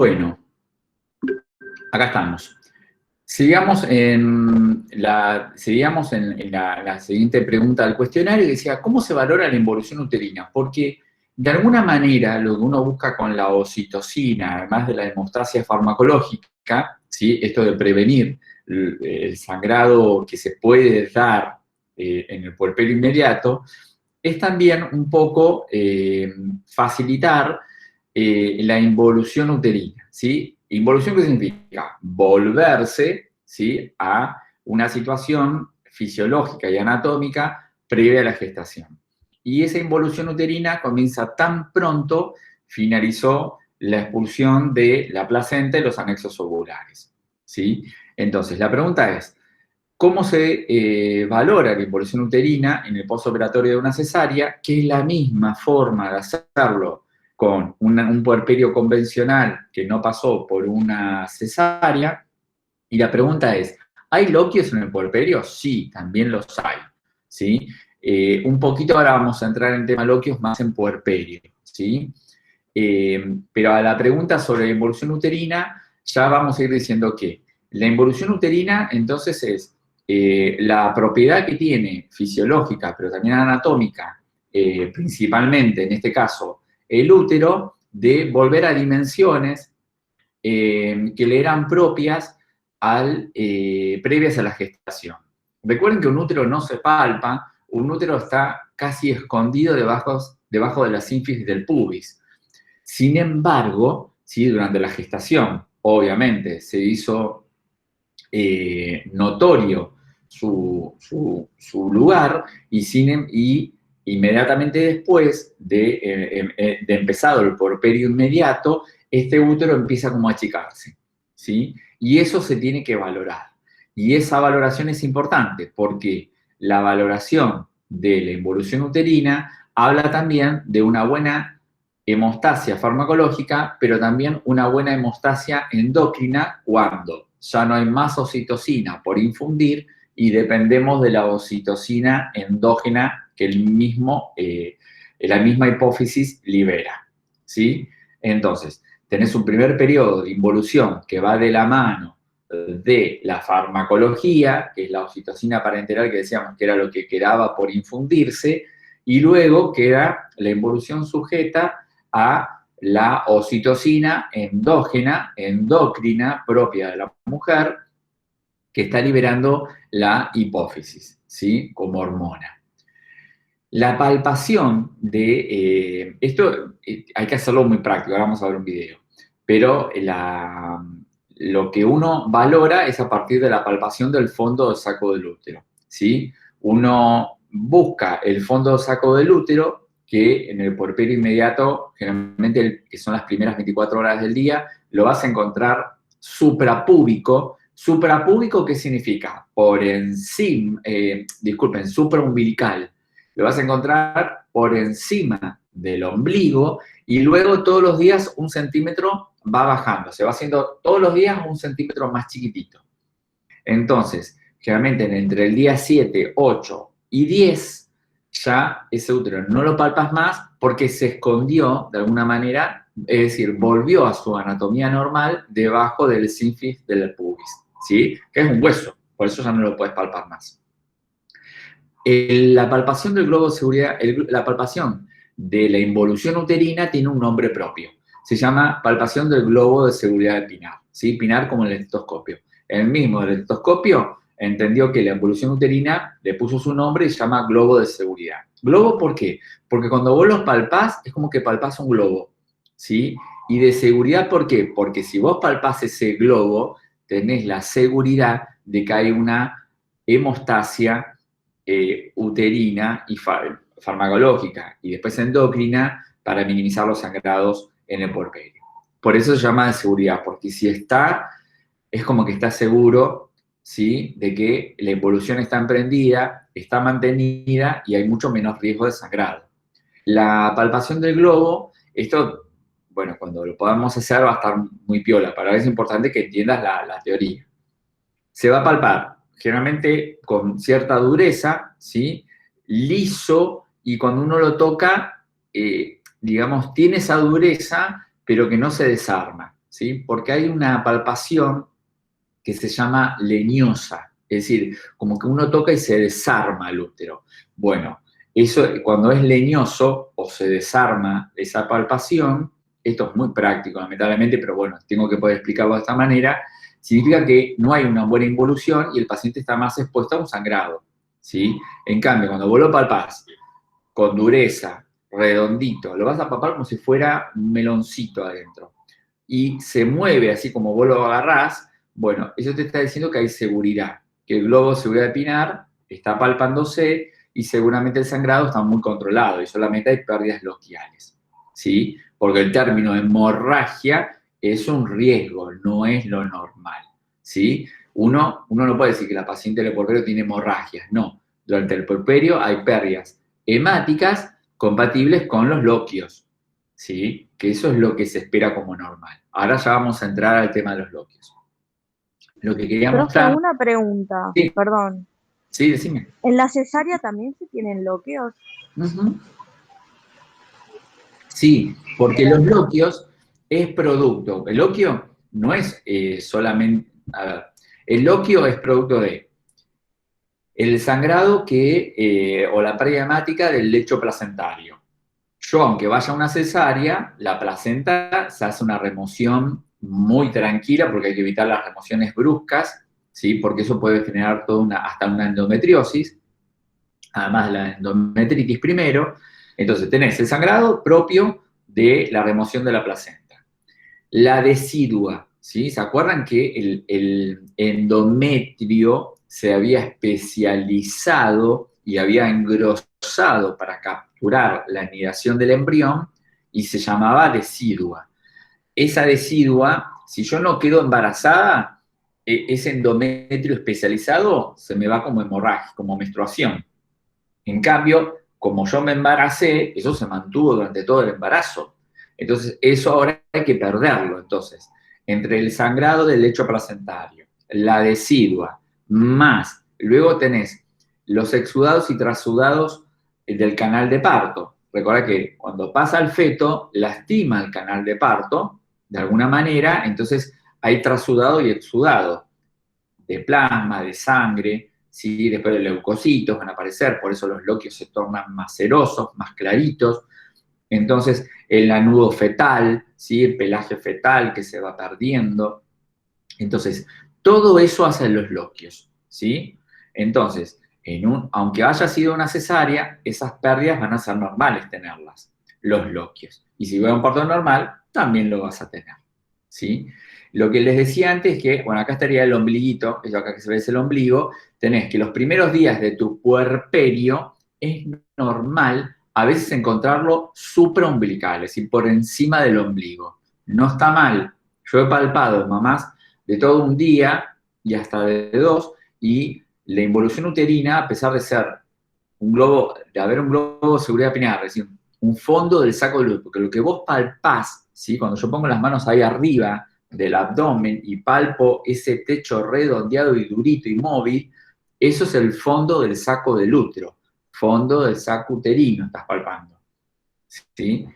Bueno, acá estamos. Sigamos en la siguiente pregunta del cuestionario, que decía, ¿cómo se valora la involución uterina? Porque de alguna manera lo que uno busca con la oxitocina, además de la hemostasia farmacológica, ¿sí? Esto de prevenir el sangrado que se puede dar en el puerperio inmediato, es también un poco facilitar la involución uterina, ¿sí? ¿Involución qué significa? Volverse, ¿sí?, a una situación fisiológica y anatómica previa a la gestación. Y esa involución uterina comienza tan pronto finalizó la expulsión de la placenta y los anexos ovulares, ¿sí? Entonces, la pregunta es, ¿cómo se valora la involución uterina en el postoperatorio de una cesárea? Que es la misma forma de hacerlo con un puerperio convencional que no pasó por una cesárea. Y la pregunta es, ¿hay loquios en el puerperio? Sí, también los hay, ¿sí? Un poquito ahora vamos a entrar en tema loquios más en puerperio, ¿sí? Pero a la pregunta sobre la involución uterina, ya vamos a ir diciendo que la involución uterina, entonces, es la propiedad que tiene fisiológica, pero también anatómica, principalmente, en este caso, el útero, de volver a dimensiones que le eran propias previas a la gestación. Recuerden que un útero no se palpa, un útero está casi escondido debajo de la sínfisis del pubis. Sin embargo, ¿sí?, durante la gestación, obviamente, se hizo notorio su lugar y inmediatamente después de empezado el puerperio inmediato, este útero empieza como a achicarse, ¿sí? Y eso se tiene que valorar. Y esa valoración es importante porque la valoración de la involución uterina habla también de una buena hemostasia farmacológica, pero también una buena hemostasia endocrina cuando ya no hay más oxitocina por infundir y dependemos de la oxitocina endógena que la misma hipófisis libera, ¿sí? Entonces, tenés un primer periodo de involución que va de la mano de la farmacología, que es la oxitocina parenteral que decíamos que era lo que quedaba por infundirse, y luego queda la involución sujeta a la oxitocina endógena, endocrina, propia de la mujer, que está liberando la hipófisis, ¿sí?, como hormona. La palpación de esto hay que hacerlo muy práctico, ahora vamos a ver un video, pero lo que uno valora es a partir de la palpación del fondo del saco del útero, ¿sí? Uno busca el fondo del saco del útero, que en el puerperio inmediato, generalmente, que son las primeras 24 horas del día, lo vas a encontrar suprapúbico. ¿Suprapúbico qué significa? Por encima, supraumbilical. Lo vas a encontrar por encima del ombligo y luego todos los días 1 centímetro va bajando. Se va haciendo todos los días 1 centímetro más chiquitito. Entonces, generalmente entre el día 7, 8 y 10, ya ese útero no lo palpas más porque se escondió de alguna manera, es decir, volvió a su anatomía normal debajo del sínfisis del pubis, ¿sí? Que es un hueso, por eso ya no lo puedes palpar más. La palpación del globo de seguridad, la palpación de la involución uterina tiene un nombre propio. Se llama palpación del globo de seguridad de Pinar, ¿sí? Pinar como el estetoscopio. El mismo del estetoscopio entendió que la involución uterina le puso su nombre y se llama globo de seguridad. ¿Globo por qué? Porque cuando vos los palpás, es como que palpás un globo, ¿sí? Y de seguridad, ¿por qué? Porque si vos palpás ese globo, tenés la seguridad de que hay una hemostasia uterina y farmacológica y después endocrina para minimizar los sangrados en el puerperio. Por eso se llama de seguridad, porque si está, es como que está seguro, ¿sí?, de que la involución está emprendida, está mantenida y hay mucho menos riesgo de sangrado. La palpación del globo, esto, bueno, cuando lo podamos hacer va a estar muy piola, pero es importante que entiendas la teoría. Se va a palpar generalmente con cierta dureza, ¿sí?, liso, y cuando uno lo toca, digamos, tiene esa dureza, pero que no se desarma, ¿sí? Porque hay una palpación que se llama leñosa, es decir, como que uno toca y se desarma el útero. Bueno, eso cuando es leñoso o se desarma esa palpación, esto es muy práctico, lamentablemente, pero bueno, tengo que poder explicarlo de esta manera, significa que no hay una buena involución y el paciente está más expuesto a un sangrado, ¿sí? En cambio, cuando vos lo palpás con dureza, redondito, lo vas a palpar como si fuera un meloncito adentro, y se mueve así como vos lo agarrás, bueno, eso te está diciendo que hay seguridad, que el globo de seguridad de Pinar está palpándose y seguramente el sangrado está muy controlado y solamente hay pérdidas loquiales, ¿sí? Porque el término hemorragia es un riesgo, no es lo normal, ¿sí? Uno no puede decir que la paciente del puerperio tiene hemorragias, no. Durante el puerperio hay pérdidas hemáticas compatibles con los loquios, ¿sí? Que eso es lo que se espera como normal. Ahora ya vamos a entrar al tema de los loquios. Lo que quería Profe, mostrar... una pregunta, Sí, perdón. sí, decime. ¿En la cesárea también se tienen bloqueos? Ujú. Sí, porque los loquios es producto. El loquio no es solamente... A ver, el loquio es producto de el sangrado o la pérdida hemática del lecho placentario. Yo, aunque vaya a una cesárea, la placenta se hace una remoción muy tranquila porque hay que evitar las remociones bruscas, ¿sí? Porque eso puede generar hasta una endometriosis, además la endometritis primero. Entonces tenés el sangrado propio de la remoción de la placenta. La decidua, ¿sí? ¿Se acuerdan que el endometrio se había especializado y había engrosado para capturar la anidación del embrión y se llamaba decidua? Esa decidua, si yo no quedo embarazada, ese endometrio especializado se me va como hemorragia, como menstruación. En cambio, como yo me embaracé, eso se mantuvo durante todo el embarazo. Entonces, eso ahora hay que perderlo. Entonces, entre el sangrado del lecho placentario, la decidua, más, luego tenés los exudados y trasudados del canal de parto. Recuerda que cuando pasa el feto, lastima el canal de parto, de alguna manera, entonces hay trasudado y exudado de plasma, de sangre, ¿sí? Después de leucocitos van a aparecer, por eso los loquios se tornan más cerosos, más claritos. Entonces, el anudo fetal, ¿sí? El pelaje fetal que se va perdiendo. Entonces, todo eso hacen los loquios, ¿sí? Entonces, aunque haya sido una cesárea, esas pérdidas van a ser normales tenerlas, los loquios. Y si va a un parto normal, también lo vas a tener, ¿sí? Lo que les decía antes es que, bueno, acá estaría el ombliguito, eso acá que se ve es el ombligo, tenés que los primeros días de tu puerperio es normal a veces encontrarlo supraumbilical, es decir, por encima del ombligo. No está mal. Yo he palpado mamás de todo un día y hasta de dos, y la involución uterina, a pesar de ser un globo, de haber un globo de seguridad pineal, es decir, un fondo del saco de luz, porque lo que vos palpás, ¿sí? Cuando yo pongo las manos ahí arriba del abdomen y palpo ese techo redondeado y durito y móvil, eso es el fondo del saco del útero, fondo del saco uterino estás palpando, ¿sí?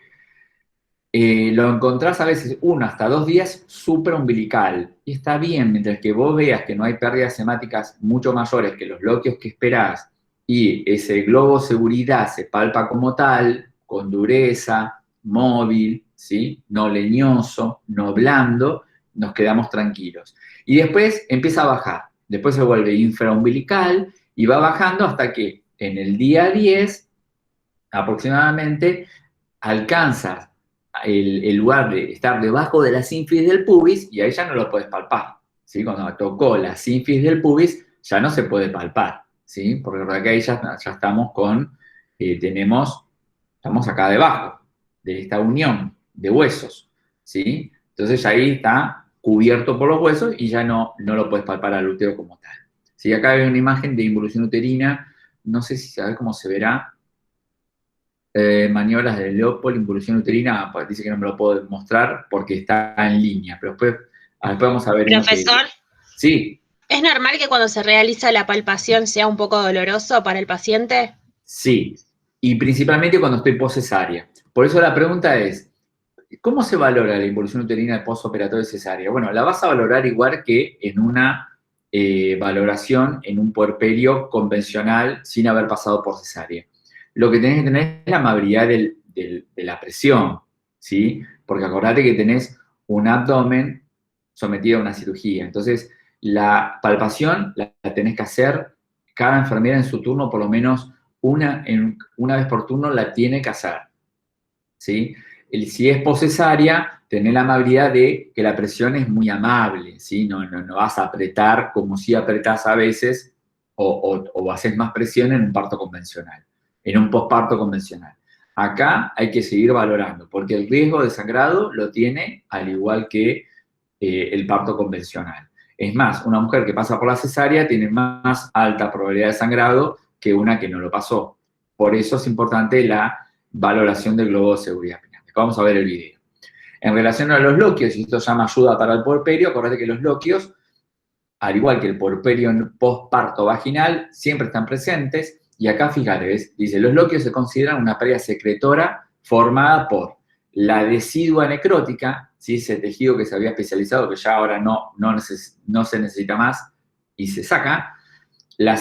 Lo encontrás a veces 1 hasta 2 días supraumbilical. Y está bien, mientras que vos veas que no hay pérdidas hemáticas mucho mayores que los bloqueos que esperás y ese globo seguridad se palpa como tal, con dureza, móvil, ¿sí? No leñoso, no blando, nos quedamos tranquilos. Y después empieza a bajar. Después se vuelve infraumbilical y va bajando hasta que en el día 10 aproximadamente alcanzas el lugar de estar debajo de la sínfisis del pubis y ahí ya no lo puedes palpar, ¿sí? Cuando tocó la sínfisis del pubis ya no se puede palpar, ¿sí? Porque por acá ahí ya estamos estamos acá debajo de esta unión de huesos, ¿sí? Entonces ahí está cubierto por los huesos y ya no lo puedes palpar al útero como tal. ¿Sí? Acá hay una imagen de involución uterina, no sé si sabes cómo se verá, maniobras de Leopold, involución uterina, pues dice que no me lo puedo mostrar porque está en línea, pero después vamos a ver uno que... Profesor, Sí, ¿es normal que cuando se realiza la palpación sea un poco doloroso para el paciente? sí, y principalmente cuando estoy poscesárea. Por eso la pregunta es, ¿cómo se valora la involución uterina postoperatorio de cesárea? Bueno, la vas a valorar igual que en una valoración en un puerperio convencional sin haber pasado por cesárea. Lo que tenés que tener es la amabilidad de la presión, ¿sí? Porque acordate que tenés un abdomen sometido a una cirugía. Entonces, la palpación la tenés que hacer cada enfermera en su turno, por lo menos una vez por turno la tiene que hacer, ¿sí? Si es poscesárea, tener la amabilidad de que la presión es muy amable, ¿sí? No vas a apretar como si apretás a veces o haces más presión en un parto convencional, en un posparto convencional. Acá hay que seguir valorando, porque el riesgo de sangrado lo tiene al igual que el parto convencional. Es más, una mujer que pasa por la cesárea tiene más alta probabilidad de sangrado que una que no lo pasó. Por eso es importante la valoración del globo de seguridad peniana. Vamos a ver el video. En relación a los loquios, y esto llama ayuda para el puerperio, acordate que los loquios, al igual que el puerperio postparto vaginal, siempre están presentes. Y acá, fíjate, ¿ves? Dice, los loquios se consideran una pérdida secretora formada por la decidua necrótica, ¿sí? Ese tejido que se había especializado, que ya ahora no se necesita más y se saca. La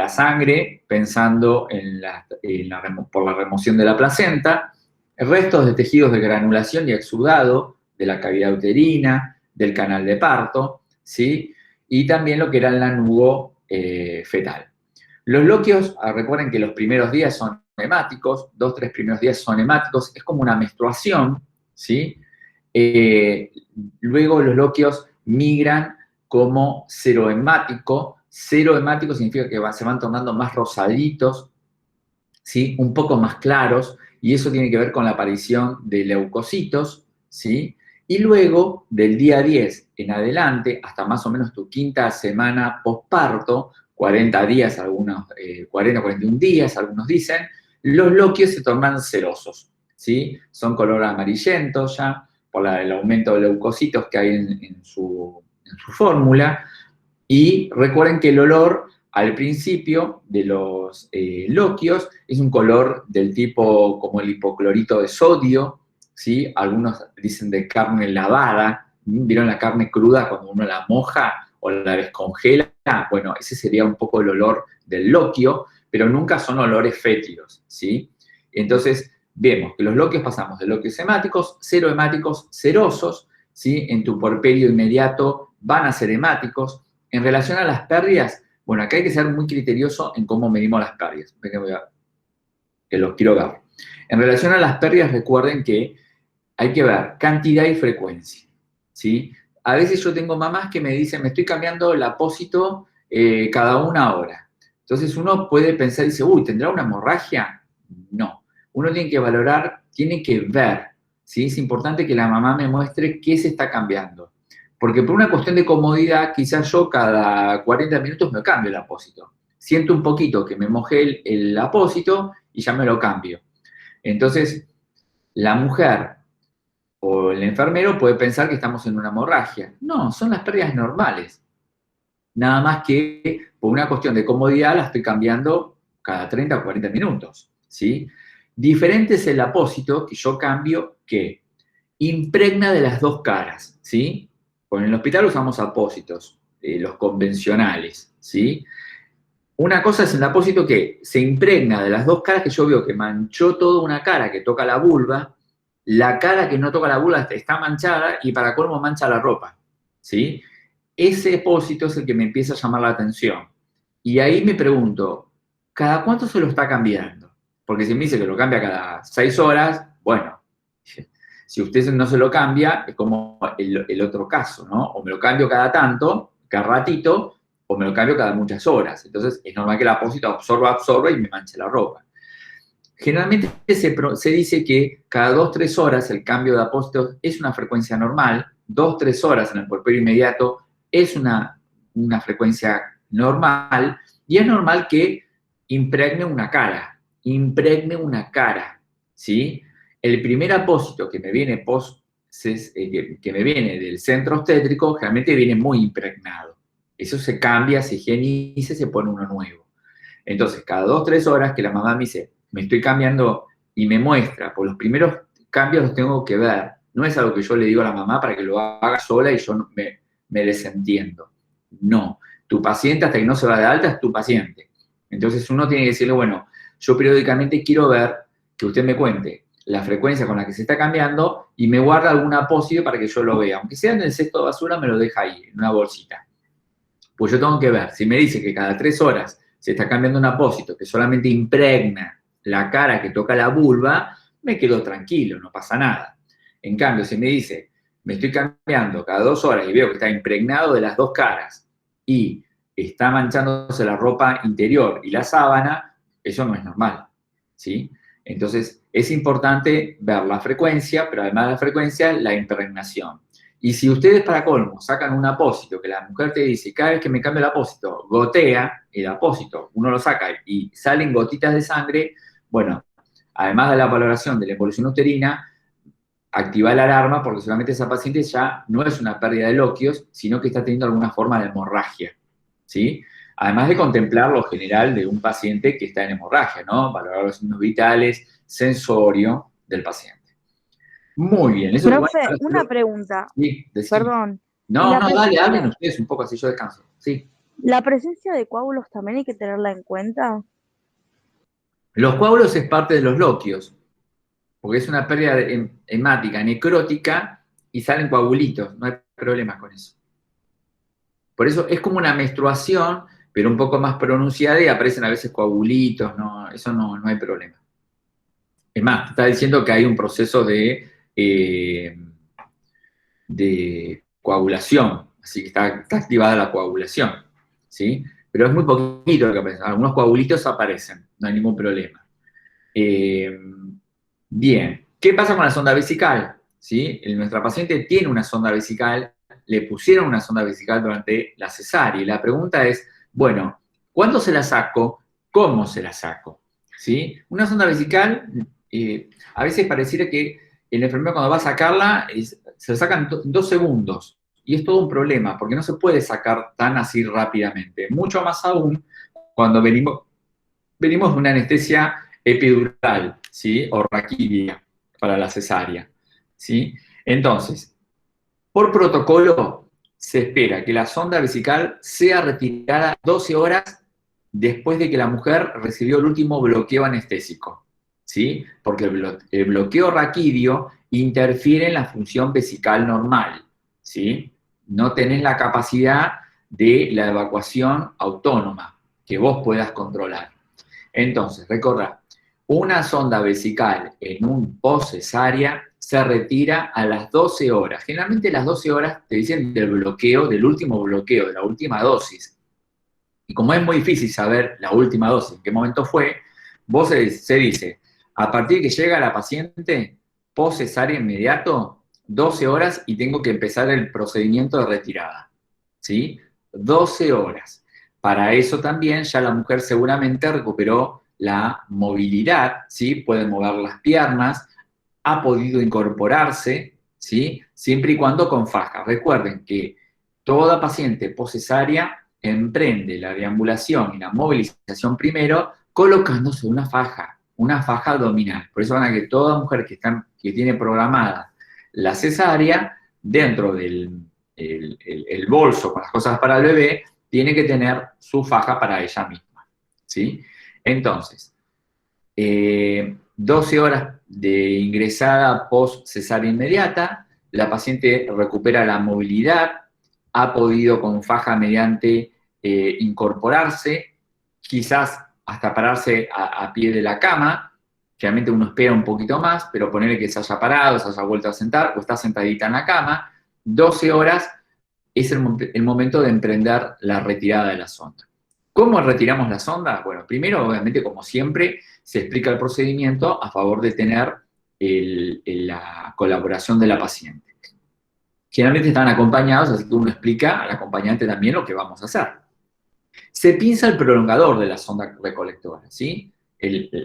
sangre, pensando por la remoción de la placenta, restos de tejidos de granulación y exudado de la cavidad uterina, del canal de parto, ¿sí? Y también lo que era el lanugo fetal. Los loquios, recuerden que los primeros días son hemáticos, 2-3 primeros días son hemáticos, es como una menstruación, ¿sí? Luego los loquios migran como serohemático. Serohemático significa que se van tornando más rosaditos, ¿sí? Un poco más claros, y eso tiene que ver con la aparición de leucocitos, ¿sí? Y luego, del día 10 en adelante, hasta más o menos tu quinta semana posparto, 40 días, algunos, 40, 41 días, algunos dicen, los loquios se tornan serosos, ¿sí? Son color amarillento ya, por el aumento de leucocitos que hay en su fórmula. Y recuerden que el olor al principio de los loquios es un color del tipo como el hipoclorito de sodio, ¿sí? Algunos dicen de carne lavada. ¿Vieron la carne cruda cuando uno la moja o la descongela? Bueno, ese sería un poco el olor del loquio, pero nunca son olores fétidos, ¿sí? Entonces, vemos que los loquios pasamos de loquios hemáticos, serohemáticos, serosos, ¿sí? En tu puerperio inmediato van a ser hemáticos. En relación a las pérdidas, bueno, acá hay que ser muy criterioso en cómo medimos las pérdidas. Que los quiero ver. En relación a las pérdidas, recuerden que hay que ver cantidad y frecuencia, ¿sí? A veces yo tengo mamás que me dicen, me estoy cambiando el apósito cada 1 hora. Entonces uno puede pensar y dice, uy, ¿tendrá una hemorragia? No. Uno tiene que valorar, tiene que ver, ¿sí? Es importante que la mamá me muestre qué se está cambiando. Porque por una cuestión de comodidad, quizás yo cada 40 minutos me cambio el apósito. Siento un poquito que me mojé el apósito y ya me lo cambio. Entonces, la mujer o el enfermero puede pensar que estamos en una hemorragia. No, son las pérdidas normales. Nada más que por una cuestión de comodidad la estoy cambiando cada 30 o 40 minutos, ¿sí? Diferente es el apósito que yo cambio que impregna de las dos caras, ¿sí? Porque en el hospital usamos apósitos, los convencionales, ¿sí? Una cosa es el apósito que se impregna de las dos caras, que yo veo que manchó toda una cara que toca la vulva, la cara que no toca la vulva está manchada y para colmo mancha la ropa, ¿sí? Ese apósito es el que me empieza a llamar la atención. Y ahí me pregunto, ¿cada cuánto se lo está cambiando? Porque si me dice que lo cambia cada 6 horas, bueno, si usted no se lo cambia, es como el otro caso, ¿no? O me lo cambio cada tanto, cada ratito, o me lo cambio cada muchas horas. Entonces, es normal que el apósito absorba y me manche la ropa. Generalmente se dice que cada 2-3 horas el cambio de apósitos es una frecuencia normal, 2-3 horas en el puerperio inmediato es una frecuencia normal, y es normal que impregne una cara, ¿sí? El primer apósito que me viene que me viene del centro obstétrico, generalmente viene muy impregnado. Eso se cambia, se higieniza y se pone uno nuevo. Entonces, cada 2-3 horas que la mamá me dice, me estoy cambiando y me muestra por los primeros cambios los tengo que ver. No es algo que yo le digo a la mamá para que lo haga sola y yo me desentiendo. No. Tu paciente, hasta que no se va de alta, es tu paciente. Entonces uno tiene que decirle, bueno, yo periódicamente quiero ver que usted me cuente la frecuencia con la que se está cambiando y me guarda algún apósito para que yo lo vea. Aunque sea en el cesto de basura, me lo deja ahí, en una bolsita. Pues yo tengo que ver, si me dice que cada 3 horas se está cambiando un apósito que solamente impregna la cara que toca la vulva, me quedo tranquilo, no pasa nada. En cambio, si me dice, me estoy cambiando cada 2 horas y veo que está impregnado de las 2 caras y está manchándose la ropa interior y la sábana, eso no es normal, ¿sí? Entonces, es importante ver la frecuencia, pero además de la frecuencia, la impregnación. Y si ustedes, para colmo, sacan un apósito que la mujer te dice, cada vez que me cambio el apósito, gotea el apósito, uno lo saca y salen gotitas de sangre, bueno, además de la valoración de la involución uterina, activa la alarma porque solamente esa paciente ya no es una pérdida de loquios, sino que está teniendo alguna forma de hemorragia, ¿sí? Además de contemplar lo general de un paciente que está en hemorragia, ¿no? Valorar los signos vitales, sensorio del paciente. Muy bien. Eso Profe, una pregunta. Sí, Perdón. No, dale, hablen ustedes un poco, así yo descanso. Sí. ¿La presencia de coágulos también hay que tenerla en cuenta? Los coágulos es parte de los loquios, porque es una pérdida hemática, necrótica, y salen coagulitos, no hay problemas con eso. Por eso es como una menstruación, pero un poco más pronunciada y aparecen a veces coagulitos, no, eso no hay problema. Es más, te está diciendo que hay un proceso de coagulación, así que está activada la coagulación, ¿sí? Pero es muy poquito lo que aparece, algunos coagulitos aparecen, no hay ningún problema. Bien, ¿qué pasa con la sonda vesical? ¿Sí? Nuestra paciente tiene una sonda vesical, le pusieron una sonda vesical durante la cesárea, y la pregunta es, bueno, ¿cuándo se la saco? ¿Cómo se la saco? ¿Sí? Una sonda vesical, a veces pareciera que el enfermero cuando va a sacarla, se la sacan 2 segundos, y es todo un problema, porque no se puede sacar tan así rápidamente, mucho más aún cuando venimos de una anestesia epidural, ¿sí? O raquidia para la cesárea, ¿sí? Entonces, por protocolo, se espera que la sonda vesical sea retirada 12 horas después de que la mujer recibió el último bloqueo anestésico, ¿sí? Porque el bloqueo raquídeo interfiere en la función vesical normal, ¿sí? No tenés la capacidad de la evacuación autónoma que vos puedas controlar. Entonces, recordad, una sonda vesical en un post-cesárea se retira a las 12 horas. Generalmente las 12 horas te dicen del bloqueo, del último bloqueo, de la última dosis. Y como es muy difícil saber la última dosis, en qué momento fue, vos se dice, a partir que llega la paciente, post-cesárea inmediato, 12 horas y tengo que empezar el procedimiento de retirada. ¿Sí? 12 horas. Para eso también ya la mujer seguramente recuperó la movilidad, ¿sí? Puede mover las piernas, ha podido incorporarse, ¿sí? Siempre y cuando con faja. Recuerden que toda paciente poscesárea emprende la deambulación y la movilización primero colocándose una faja abdominal. Por eso van a que toda mujer que tiene programada la cesárea, dentro del el bolso con las cosas para el bebé, tiene que tener su faja para ella misma, ¿sí? Entonces, 12 horas de ingresada post cesárea inmediata, la paciente recupera la movilidad, ha podido con faja mediante incorporarse, quizás hasta pararse a pie de la cama. Generalmente uno espera un poquito más, pero ponerle que se haya parado, se haya vuelto a sentar o está sentadita en la cama. 12 horas es el momento de emprender la retirada de la sonda. ¿Cómo retiramos la sonda? Bueno, primero, obviamente, como siempre, se explica el procedimiento a favor de tener la colaboración de la paciente. Generalmente están acompañados, así que uno explica al acompañante también lo que vamos a hacer. Se pinza el prolongador de la sonda recolectora, ¿sí?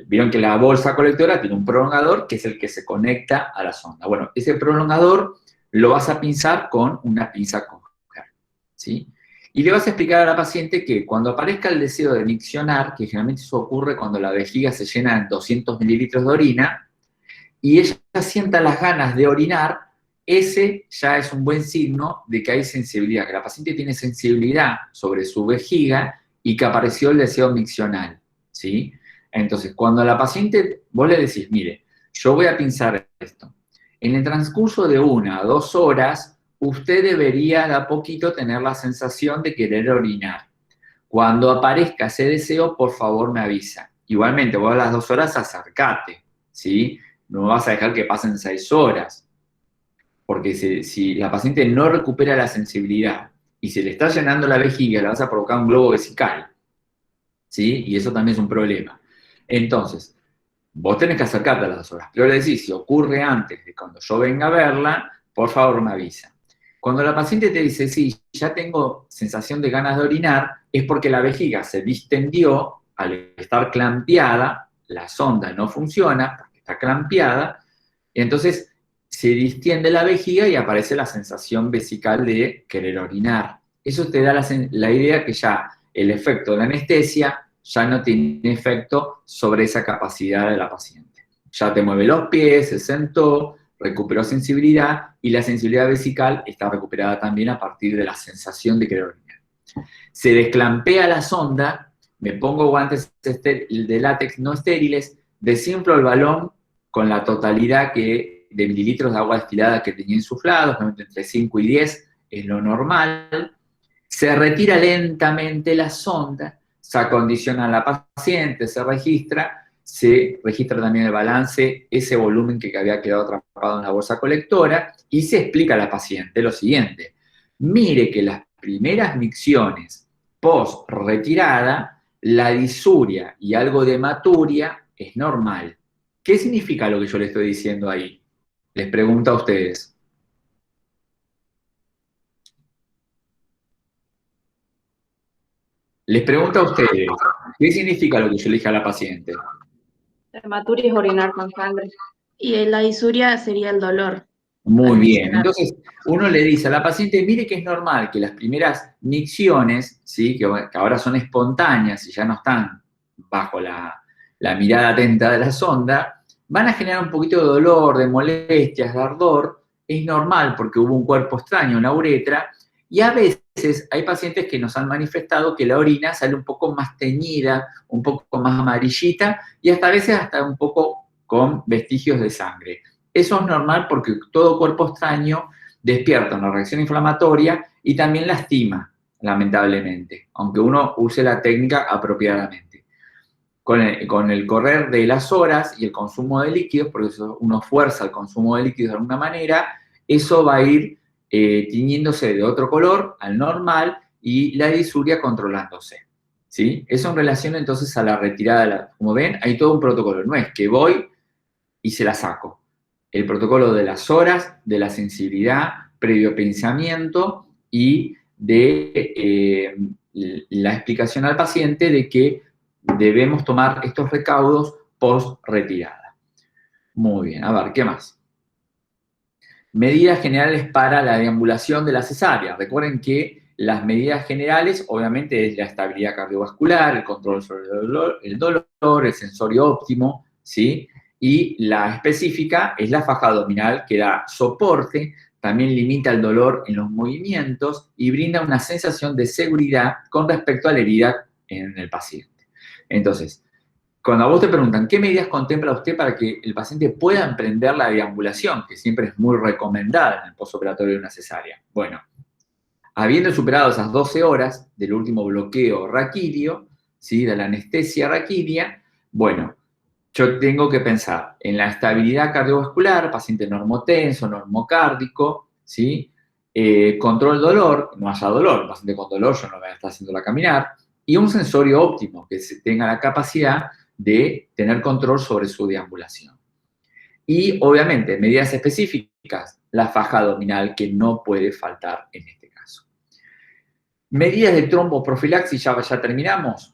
Vieron que la bolsa colectora tiene un prolongador que es el que se conecta a la sonda. Bueno, ese prolongador lo vas a pinzar con una pinza Kocher, ¿sí? Y le vas a explicar a la paciente que cuando aparezca el deseo de miccionar, que generalmente eso ocurre cuando la vejiga se llena de 200 mililitros de orina, y ella sienta las ganas de orinar, ese ya es un buen signo de que hay sensibilidad, que la paciente tiene sensibilidad sobre su vejiga y que apareció el deseo miccional, ¿sí? Entonces, cuando a la paciente vos le decís, mire, yo voy a pinzar esto, en el transcurso de 1 a 2 horas, usted debería de a poquito tener la sensación de querer orinar. Cuando aparezca ese deseo, por favor me avisa. Igualmente, vos a las 2 horas acercate, ¿sí? No vas a dejar que pasen 6 horas. Porque si la paciente no recupera la sensibilidad y se le está llenando la vejiga, le vas a provocar un globo vesical, ¿sí? Y eso también es un problema. Entonces, vos tenés que acercarte a las 2 horas, pero le decís, si ocurre antes de cuando yo venga a verla, por favor me avisa. Cuando la paciente te dice, sí, ya tengo sensación de ganas de orinar, es porque la vejiga se distendió al estar clampeada, la sonda no funciona porque está clampeada, y entonces se distiende la vejiga y aparece la sensación vesical de querer orinar. Eso te da la idea que ya el efecto de la anestesia ya no tiene efecto sobre esa capacidad de la paciente. Ya te mueve los pies, se sentó, recuperó sensibilidad y la sensibilidad vesical está recuperada también a partir de la sensación de querer orinar. Se desclampea la sonda, me pongo guantes de látex no estériles, desinflo el balón con la totalidad de mililitros de agua destilada que tenía insuflados, entre 5 y 10 es lo normal. Se retira lentamente la sonda, se acondiciona a la paciente, se registra también el balance, ese volumen que había quedado atrapado en la bolsa colectora, y se explica a la paciente lo siguiente: mire que las primeras micciones post retirada, la disuria y algo de hematuria es normal. ¿Qué significa lo que yo le estoy diciendo ahí? Les pregunto a ustedes. Les pregunto a ustedes, ¿qué significa lo que yo le dije a la paciente? Hematuria es orinar con sangre. Y la disuria sería el dolor. Muy bien, entonces uno le dice a la paciente, mire que es normal que las primeras micciones, ¿sí? que ahora son espontáneas y ya no están bajo la mirada atenta de la sonda, van a generar un poquito de dolor, de molestias, de ardor. Es normal porque hubo un cuerpo extraño en la uretra, y a veces hay pacientes que nos han manifestado que la orina sale un poco más teñida, un poco más amarillita, y hasta a veces hasta un poco con vestigios de sangre. Eso es normal porque todo cuerpo extraño despierta una reacción inflamatoria y también lastima, lamentablemente, aunque uno use la técnica apropiadamente. Con el correr de las horas y el consumo de líquidos, porque eso uno fuerza el consumo de líquidos de alguna manera, eso va a ir tiñéndose de otro color al normal y la disuria controlándose, ¿sí? Eso en relación entonces a la retirada, como ven, hay todo un protocolo, no es que voy y se la saco. El protocolo de las horas, de la sensibilidad, previo pensamiento y de la explicación al paciente de que debemos tomar estos recaudos post retirada. Muy bien, a ver, ¿qué más? Medidas generales para la deambulación de la cesárea. Recuerden que las medidas generales, obviamente, es la estabilidad cardiovascular, el control sobre el dolor, el sensorio óptimo, ¿sí? Y la específica es la faja abdominal, que da soporte, también limita el dolor en los movimientos y brinda una sensación de seguridad con respecto a la herida en el paciente. Entonces, cuando a vos te preguntan qué medidas contempla usted para que el paciente pueda emprender la deambulación, que siempre es muy recomendada en el postoperatorio de una cesárea. Bueno, habiendo superado esas 12 horas del último bloqueo raquídeo, ¿sí? De la anestesia raquídea, bueno, yo tengo que pensar en la estabilidad cardiovascular, paciente normotenso, normocárdico, ¿sí? Control dolor, no haya dolor, paciente con dolor yo no voy a estar haciéndola caminar, y un sensorio óptimo que tenga la capacidad de tener control sobre su deambulación. Y obviamente, medidas específicas, la faja abdominal que no puede faltar en este caso. Medidas de tromboprofilaxis, ya terminamos,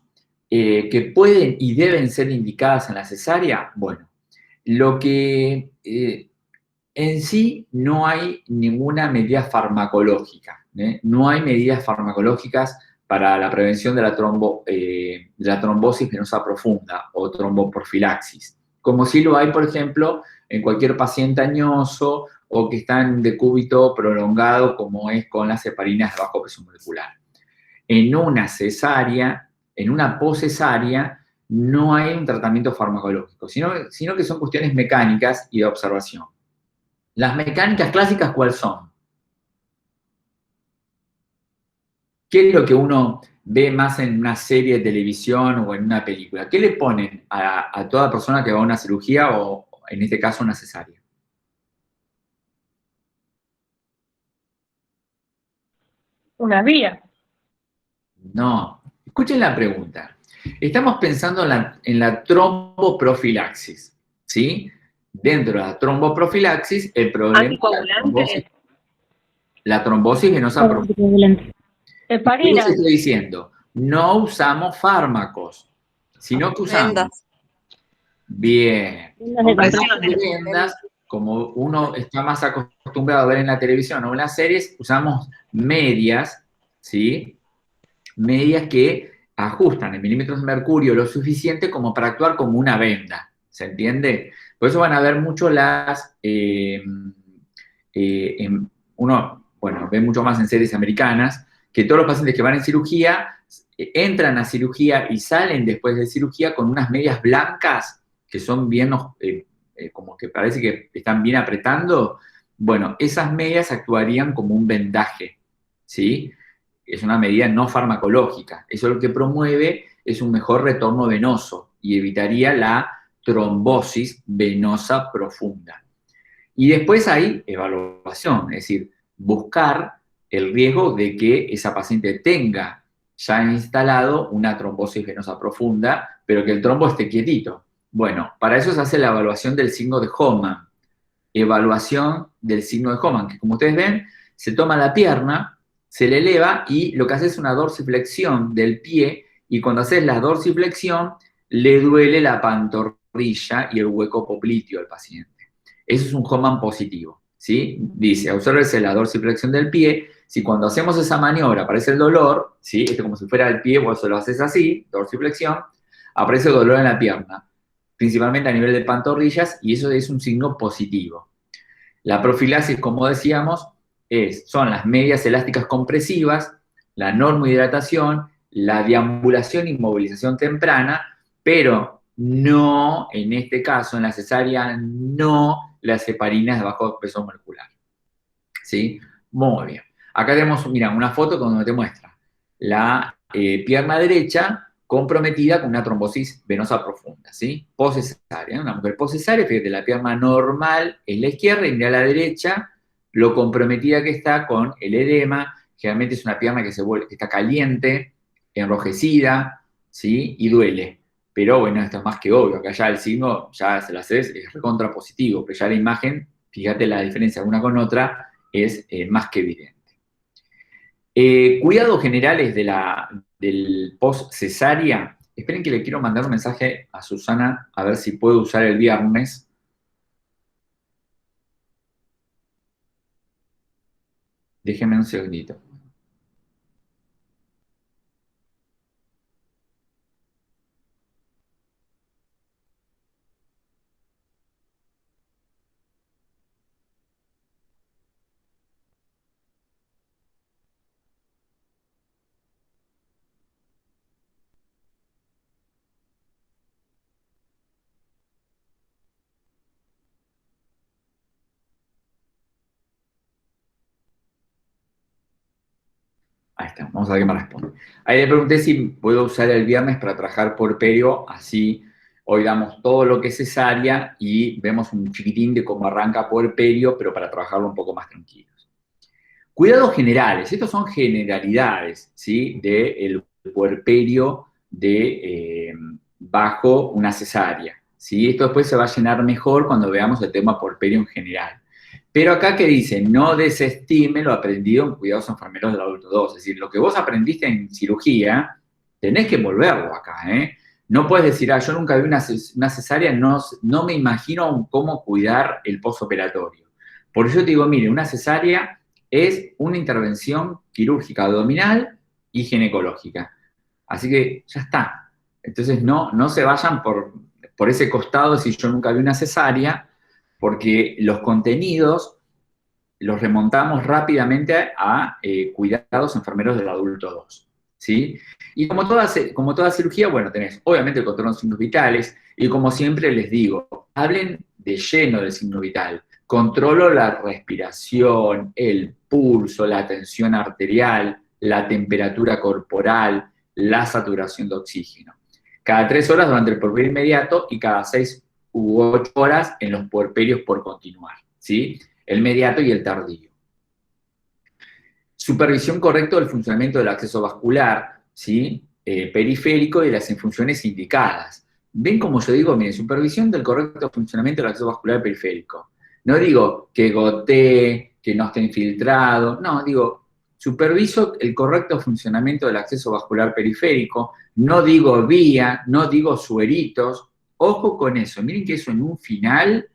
que pueden y deben ser indicadas en la cesárea. Bueno, lo que en sí no hay ninguna medida farmacológica, no hay medidas farmacológicas para la prevención de la trombosis venosa profunda o tromboprofilaxis, como sí lo hay, por ejemplo, en cualquier paciente añoso o que está en decúbito prolongado, como es con las heparinas de bajo peso molecular. En una cesárea, en una poscesárea, no hay un tratamiento farmacológico, sino que son cuestiones mecánicas y de observación. Las mecánicas clásicas, ¿cuáles son? ¿Qué es lo que uno ve más en una serie de televisión o en una película? ¿Qué le ponen a toda persona que va a una cirugía o, en este caso, una cesárea? Una vía. No. Escuchen la pregunta. Estamos pensando en la tromboprofilaxis, ¿sí? Dentro de la tromboprofilaxis, el problema es la trombosis venosa profunda. ¿Qué les estoy diciendo? No usamos fármacos, sino que usamos Vendas. bien. Compresiones. Vendas, como uno está más acostumbrado a ver en la televisión o en las series, usamos medias, ¿sí? Medias que ajustan en milímetros de mercurio lo suficiente como para actuar como una venda, ¿se entiende? Por eso van a ver mucho uno, bueno, ve mucho más en series americanas, que todos los pacientes que van en cirugía, entran a cirugía y salen después de cirugía con unas medias blancas que son bien, como que parece que están bien apretando. Bueno, esas medias actuarían como un vendaje, ¿sí? Es una medida no farmacológica. Eso lo que promueve es un mejor retorno venoso y evitaría la trombosis venosa profunda. Y después hay evaluación, es decir, buscar el riesgo de que esa paciente tenga ya instalado una trombosis venosa profunda, pero que el trombo esté quietito. Bueno, para eso se hace la evaluación del signo de Hoffman. Evaluación del signo de Hoffman, que como ustedes ven, se toma la pierna, se le eleva y lo que hace es una dorsiflexión del pie, y cuando haces la dorsiflexión le duele la pantorrilla y el hueco popliteo al paciente. Eso es un Hoffman positivo, ¿sí? Dice, obsérvese la dorsiflexión del pie. Si cuando hacemos esa maniobra aparece el dolor, ¿sí? Esto como si fuera el pie, vos lo haces así, dorsiflexión, aparece dolor en la pierna, principalmente a nivel de pantorrillas, y eso es un signo positivo. La profilaxis, como decíamos, son las medias elásticas compresivas, la normohidratación, la deambulación y movilización temprana, pero no, en este caso, en la cesárea, no las heparinas de bajo peso molecular. ¿Sí? Muy bien. Acá tenemos, mira, una foto donde te muestra la pierna derecha comprometida con una trombosis venosa profunda, ¿sí? Poscesárea, una mujer poscesárea, fíjate, la pierna normal es la izquierda y mira a la derecha lo comprometida que está con el edema. Generalmente es una pierna que está caliente, enrojecida, ¿sí? Y duele. Pero bueno, esto es más que obvio, acá ya el signo, ya se lo haces, es recontra positivo, pero ya la imagen, fíjate la diferencia una con otra, es más que evidente. Cuidados generales del post-cesárea. Esperen que le quiero mandar un mensaje a Susana a ver si puedo usar el viernes. Déjenme un segundito. Ahí está, vamos a ver qué me responde. Ahí le pregunté si puedo usar el viernes para trabajar puerperio, así hoy damos todo lo que es cesárea y vemos un chiquitín de cómo arranca puerperio, pero para trabajarlo un poco más tranquilos. Cuidados generales, estos son generalidades, ¿sí? Del puerperio bajo una cesárea, ¿sí? Esto después se va a llenar mejor cuando veamos el tema puerperio en general. Pero acá que dice, no desestime lo aprendido en cuidados enfermeros del adulto 2. Es decir, lo que vos aprendiste en cirugía, tenés que volverlo acá, ¿eh? No puedes decir, yo nunca vi una cesárea, no me imagino cómo cuidar el postoperatorio. Por eso te digo, mire, una cesárea es una intervención quirúrgica abdominal y ginecológica. Así que ya está. Entonces no se vayan por ese costado si yo nunca vi una cesárea, porque los contenidos los remontamos rápidamente a cuidados enfermeros del adulto 2, ¿sí? Y como toda cirugía, bueno, tenés obviamente el control de signos vitales, y como siempre les digo, hablen de lleno del signo vital. Controlo la respiración, el pulso, la tensión arterial, la temperatura corporal, la saturación de oxígeno. Cada 3 horas durante el puerperio inmediato y cada 6 u 8 horas en los puerperios por continuar, ¿sí? El inmediato y el tardío. Supervisión correcta del funcionamiento del acceso vascular, ¿sí? Periférico y las funciones indicadas. ¿Ven cómo yo digo? Miren, supervisión del correcto funcionamiento del acceso vascular periférico. No digo que gotee, que no esté infiltrado, no, digo, superviso el correcto funcionamiento del acceso vascular periférico, no digo vía, no digo sueritos, ojo con eso, miren que eso en un final,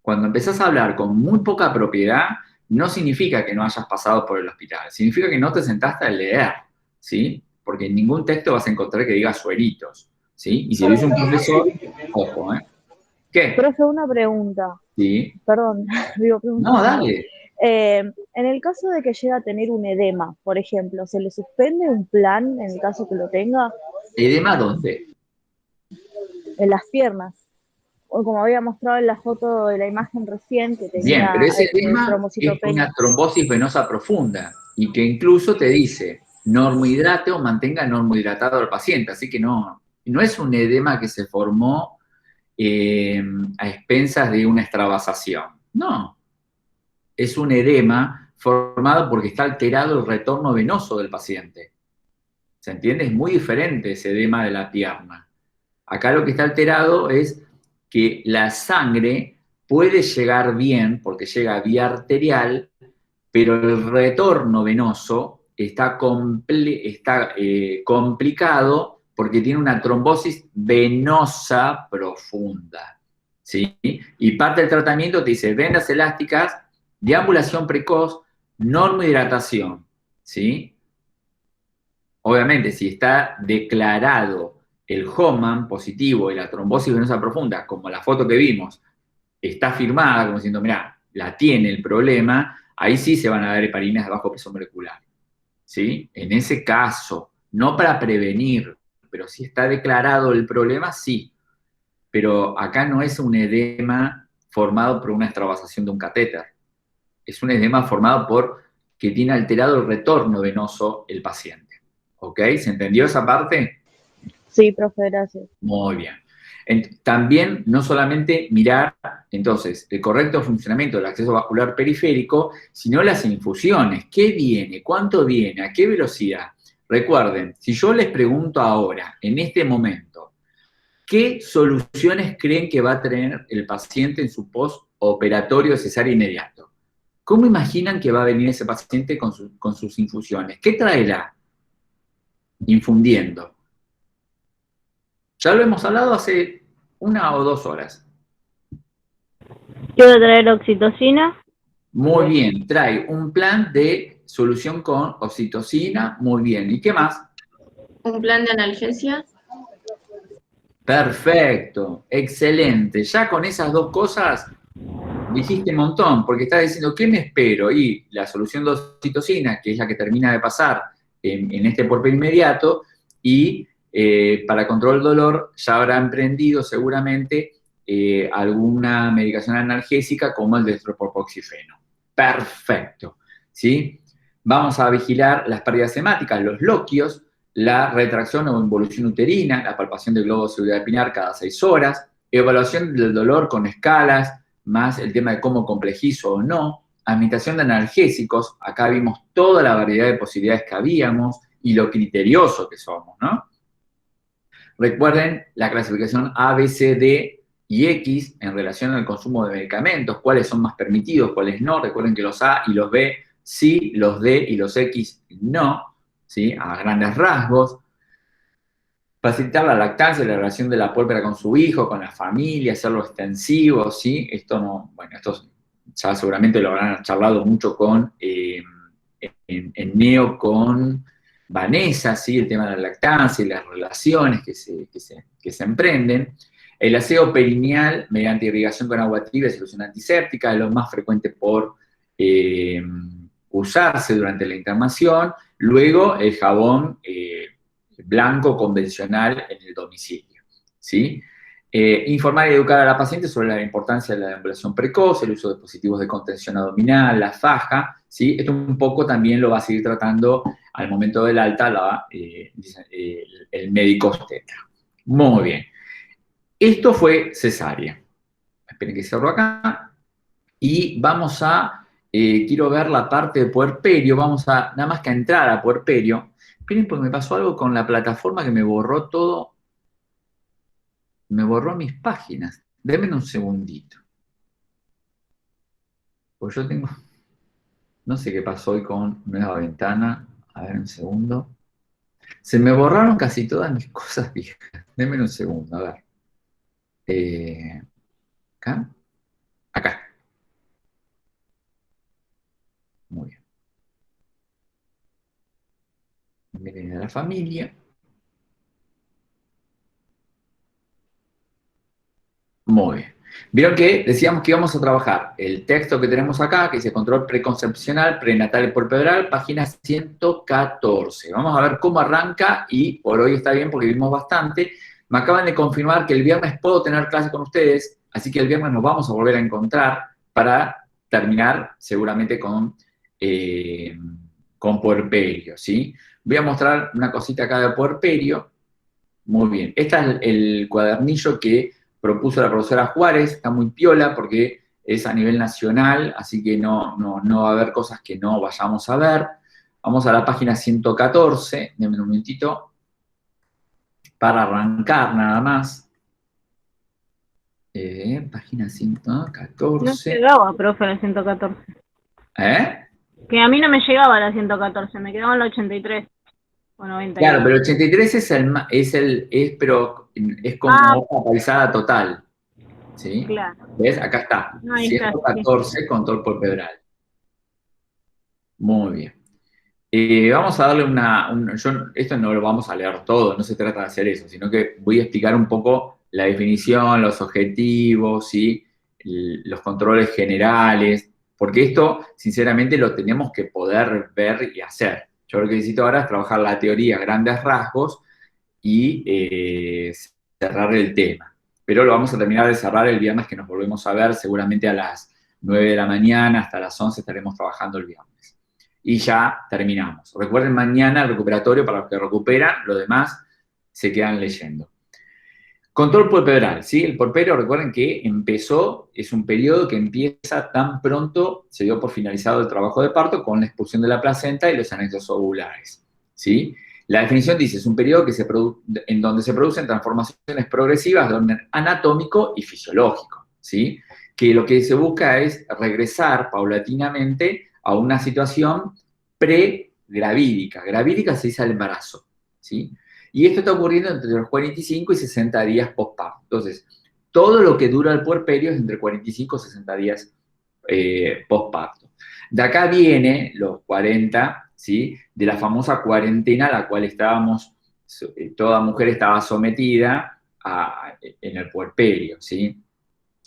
cuando empezás a hablar con muy poca propiedad, no significa que no hayas pasado por el hospital, significa que no te sentaste a leer, ¿sí? Porque en ningún texto vas a encontrar que diga sueritos, ¿sí? Y si lo dice un profesor, ojo, ¿eh? ¿Qué? Profe, una pregunta. Sí. Perdón, digo pregunta. No, dale. En el caso de que llegue a tener un edema, por ejemplo, ¿se le suspende un plan en el caso que lo tenga? ¿Edema dónde? En las piernas. O como había mostrado en la foto de la imagen recién, que tenía Bien, pero ese edema es trombocitopenia. una trombosis venosa profunda y que incluso te dice normohidrate o mantenga normohidratado al paciente, así que no es un edema que se formó a expensas de una extravasación, no, es un edema formado porque está alterado el retorno venoso del paciente, ¿se entiende? Es muy diferente ese edema de la pierna. Acá lo que está alterado es que la sangre puede llegar bien, porque llega vía arterial, pero el retorno venoso está complicado porque tiene una trombosis venosa profunda, ¿sí? Y parte del tratamiento te dice vendas elásticas, deambulación precoz, normohidratación, ¿sí? Obviamente, si está declarado el HOMAN positivo y la trombosis venosa profunda, como la foto que vimos, está firmada, como diciendo, mirá, la tiene el problema, ahí sí se van a dar heparinas de bajo peso molecular, ¿sí? En ese caso, no para prevenir, pero si está declarado el problema, sí. Pero acá no es un edema formado por una extravasación de un catéter, es un edema formado por que tiene alterado el retorno venoso el paciente. ¿Ok? ¿Se entendió esa parte? Sí, profe, gracias. Muy bien. También, no solamente mirar, entonces, el correcto funcionamiento del acceso vascular periférico, sino las infusiones. ¿Qué viene? ¿Cuánto viene? ¿A qué velocidad? Recuerden, si yo les pregunto ahora, en este momento, ¿qué soluciones creen que va a tener el paciente en su postoperatorio cesárea inmediato? ¿Cómo imaginan que va a venir ese paciente con sus infusiones? ¿Qué traerá? Infundiendo. Ya lo hemos hablado hace 1 o 2 horas. Yo voy a traer oxitocina. Muy bien, trae un plan de solución con oxitocina, muy bien. ¿Y qué más? Un plan de analgesia. Perfecto, excelente. Ya con esas 2 cosas dijiste un montón, porque estás diciendo, ¿qué me espero? Y la solución de oxitocina, que es la que termina de pasar en este puerperio inmediato, y para control del dolor ya habrá emprendido seguramente alguna medicación analgésica como el dextropropoxifeno. Perfecto, ¿sí? Vamos a vigilar las pérdidas hemáticas, los loquios, la retracción o involución uterina, la palpación del globo pseudoepinar cada 6 horas, evaluación del dolor con escalas, más el tema de cómo complejizo o no, administración de analgésicos, acá vimos toda la variedad de posibilidades que habíamos y lo criterioso que somos, ¿no? Recuerden la clasificación A, B, C, D y X en relación al consumo de medicamentos, cuáles son más permitidos, cuáles no. Recuerden que los A y los B sí, los D y los X no, ¿sí? A grandes rasgos. Facilitar la lactancia y la relación de la pólvora con su hijo, con la familia, hacerlo extensivo, ¿sí? Esto no, bueno, esto ya seguramente lo habrán charlado mucho con, en Neo con Vanessa, ¿sí? El tema de la lactancia y las relaciones que se emprenden. El aseo perineal mediante irrigación con agua tibia y solución antiséptica es lo más frecuente por usarse durante la internación. Luego, el jabón blanco convencional en el domicilio, ¿sí? Informar y educar a la paciente sobre la importancia de la deambulación precoz, el uso de dispositivos de contención abdominal, la faja, ¿sí? Esto un poco también lo va a seguir tratando al momento del alta el médico obstetra. Muy bien. Esto fue cesárea. Esperen que cierro acá. Y vamos a, quiero ver la parte de puerperio, vamos a, nada más que a entrar a puerperio. Esperen porque me pasó algo con la plataforma que me borró todo. Me borró mis páginas. Denme un segundito. Pues yo tengo, no sé qué pasó hoy con nueva ventana. A ver, un segundo. Se me borraron casi todas mis cosas viejas. Denme un segundo, a ver. ¿Acá? Acá. Muy bien. Miren a la familia. Muy bien. Vieron que decíamos que íbamos a trabajar el texto que tenemos acá, que dice control preconcepcional, prenatal y puerperal, página 114. Vamos a ver cómo arranca y por hoy está bien porque vimos bastante. Me acaban de confirmar que el viernes puedo tener clase con ustedes, así que el viernes nos vamos a volver a encontrar para terminar seguramente con puerperio, ¿sí? Voy a mostrar una cosita acá de puerperio. Muy bien. Este es el cuadernillo que propuso la profesora Juárez, está muy piola porque es a nivel nacional, así que no va a haber cosas que no vayamos a ver. Vamos a la página 114, denme un momentito, para arrancar nada más. Página 114. No llegaba, profe, a la 114. Que a mí no me llegaba a la 114, me quedaba en la 83. O 90. Claro, pero el 83 es como hoja paisada total. ¿Sí? Claro. ¿Ves? Acá está. Ahí 114, sí. Control puerperal. Muy bien. Vamos a darle esto no lo vamos a leer todo, no se trata de hacer eso, sino que voy a explicar un poco la definición, los objetivos, ¿sí? Los controles generales, porque esto, sinceramente, lo tenemos que poder ver y hacer. Yo lo que necesito ahora es trabajar la teoría a grandes rasgos y cerrar el tema. Pero lo vamos a terminar de cerrar el viernes, que nos volvemos a ver, seguramente a las 9 de la mañana, hasta las 11 estaremos trabajando el viernes. Y ya terminamos. Recuerden mañana el recuperatorio para los que recuperan, lo demás se quedan leyendo. Control puerperal, ¿sí? El puerperio, recuerden que es un periodo que empieza tan pronto, se dio por finalizado el trabajo de parto con la expulsión de la placenta y los anexos ovulares, ¿sí? La definición dice, es un periodo en donde se producen transformaciones progresivas de orden anatómico y fisiológico, ¿sí? Que lo que se busca es regresar paulatinamente a una situación pregravídica. Gravídica se dice al embarazo, ¿sí? Y esto está ocurriendo entre los 45 y 60 días postparto. Entonces, todo lo que dura el puerperio es entre 45 y 60 días postparto. De acá viene los 40, ¿sí? De la famosa cuarentena a la cual toda mujer estaba sometida en el puerperio, ¿sí?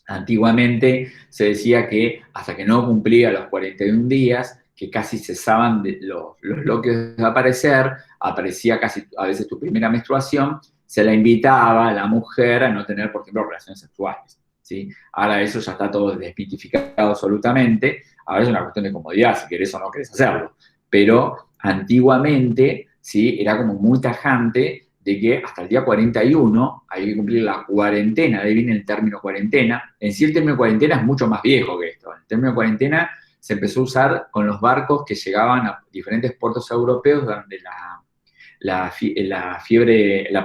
Antiguamente se decía que hasta que no cumplía los 41 días, que casi cesaban los bloqueos de aparecer, aparecía casi a veces tu primera menstruación, se la invitaba a la mujer a no tener, por ejemplo, relaciones sexuales, ¿sí? Ahora eso ya está todo desmitificado absolutamente, ahora es una cuestión de comodidad, si querés o no querés hacerlo, pero antiguamente, ¿sí? Era como muy tajante de que hasta el día 41 hay que cumplir la cuarentena, de ahí viene el término cuarentena. En sí el término cuarentena es mucho más viejo que esto. El término cuarentena se empezó a usar con los barcos que llegaban a diferentes puertos europeos durante la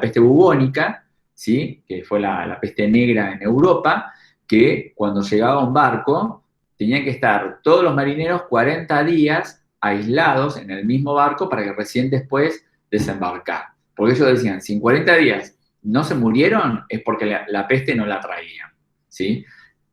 peste bubónica, ¿sí? Que fue la peste negra en Europa, que cuando llegaba un barco tenían que estar todos los marineros 40 días aislados en el mismo barco para que recién después desembarcar. Porque ellos decían, si en 40 días no se murieron, es porque la peste no la traían, ¿sí?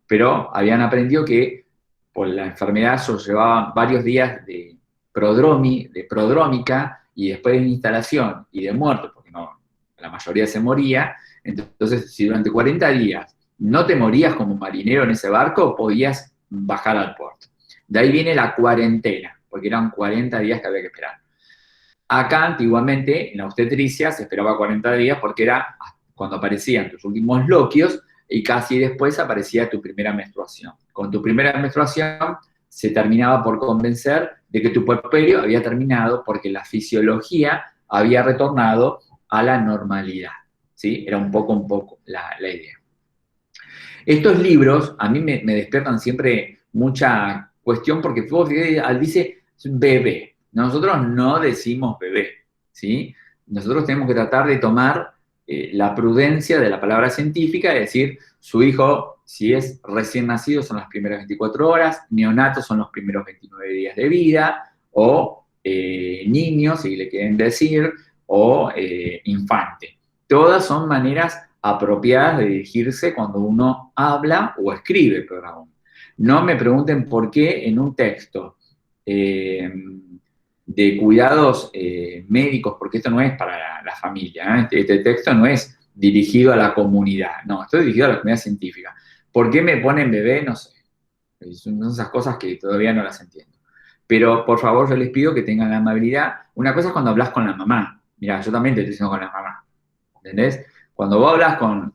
Pero habían aprendido que por la enfermedad eso llevaba varios días de prodrómica y después de instalación y de muerte, porque no, la mayoría se moría, Entonces, si durante 40 días no te morías como marinero en ese barco, podías bajar al puerto. De ahí viene la cuarentena, porque eran 40 días que había que esperar. Acá, antiguamente, en la obstetricia se esperaba 40 días porque era cuando aparecían tus últimos loquios y casi después aparecía tu primera menstruación. Con tu primera menstruación se terminaba por convencer de que tu puerperio había terminado porque la fisiología había retornado a la normalidad, ¿sí? Era un poco la idea. Estos libros a mí me despiertan siempre mucha cuestión porque dice bebé. Nosotros no decimos bebé, ¿sí? Nosotros tenemos que tratar de tomar la prudencia de la palabra científica, es decir, su hijo, si es recién nacido, son las primeras 24 horas, neonato son los primeros 29 días de vida, o niño, si le quieren decir, o infante. Todas son maneras apropiadas de dirigirse cuando uno habla o escribe, peor aún. No me pregunten por qué en un texto de cuidados médicos, porque esto no es para la familia, ¿eh? Este texto no es dirigido a la comunidad, no, esto es dirigido a la comunidad científica. ¿Por qué me ponen bebé? No sé. Son esas cosas que todavía no las entiendo. Pero, por favor, yo les pido que tengan la amabilidad. Una cosa es cuando hablas con la mamá. Mirá, yo también te estoy diciendo con la mamá. ¿Entendés? Cuando vos hablas con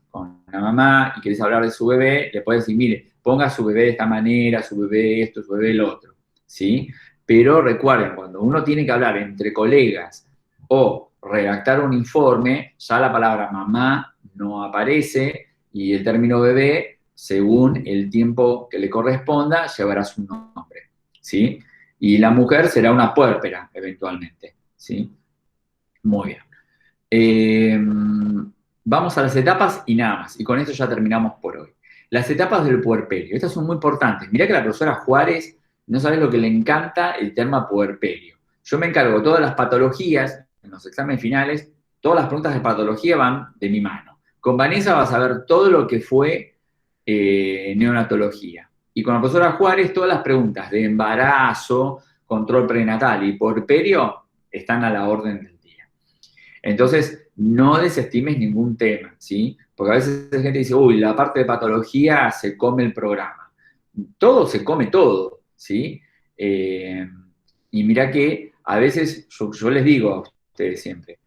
la mamá y querés hablar de su bebé, le podés decir, mire, ponga a su bebé de esta manera, su bebé esto, su bebé lo otro, ¿sí? Pero recuerden, cuando uno tiene que hablar entre colegas o redactar un informe, ya la palabra mamá no aparece y el término bebé, según el tiempo que le corresponda, llevará su nombre, ¿sí? Y la mujer será una puérpera, eventualmente, ¿sí? Muy bien. Vamos a las etapas y nada más, y con esto ya terminamos por hoy. Las etapas del puerperio, estas son muy importantes. Mirá que la profesora Juárez, no sabés lo que le encanta el tema puerperio. Yo me encargo de todas las patologías, en los exámenes finales, todas las preguntas de patología van de mi mano. Con Vanessa vas a ver todo lo que fue neonatología. Y con la profesora Juárez, todas las preguntas de embarazo, control prenatal y puerperio están a la orden del día. Entonces, no desestimes ningún tema, ¿sí? Porque a veces la gente dice, uy, la parte de patología se come el programa. Todo se come todo, ¿sí? Y mira que a veces, yo les digo a ustedes siempre,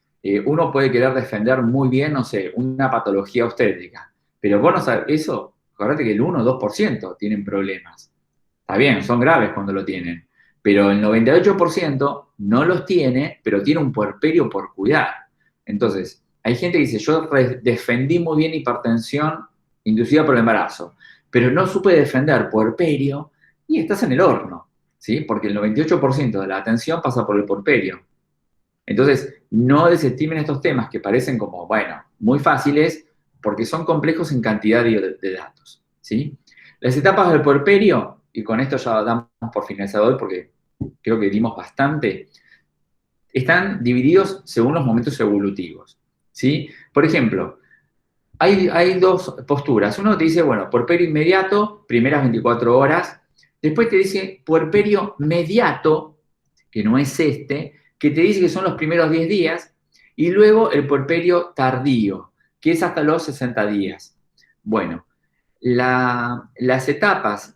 uno puede querer defender muy bien, no sé, una patología obstétrica, pero vos no sabés, eso, acuérdate que el 1 o 2% tienen problemas. Está bien, son graves cuando lo tienen, pero el 98% no los tiene, pero tiene un puerperio por cuidar. Entonces, hay gente que dice, yo defendí muy bien hipertensión inducida por el embarazo, pero no supe defender puerperio y estás en el horno, ¿sí? Porque el 98% de la atención pasa por el puerperio. Entonces, no desestimen estos temas que parecen como, bueno, muy fáciles, porque son complejos en cantidad de datos, ¿sí? Las etapas del puerperio, y con esto ya damos por finalizado hoy, porque creo que dimos bastante, están divididos según los momentos evolutivos, ¿sí? Por ejemplo, hay dos posturas. Uno te dice, bueno, puerperio inmediato, primeras 24 horas. Después te dice puerperio mediato, que no es este, que te dice que son los primeros 10 días. Y luego el puerperio tardío, que es hasta los 60 días. Bueno, las etapas,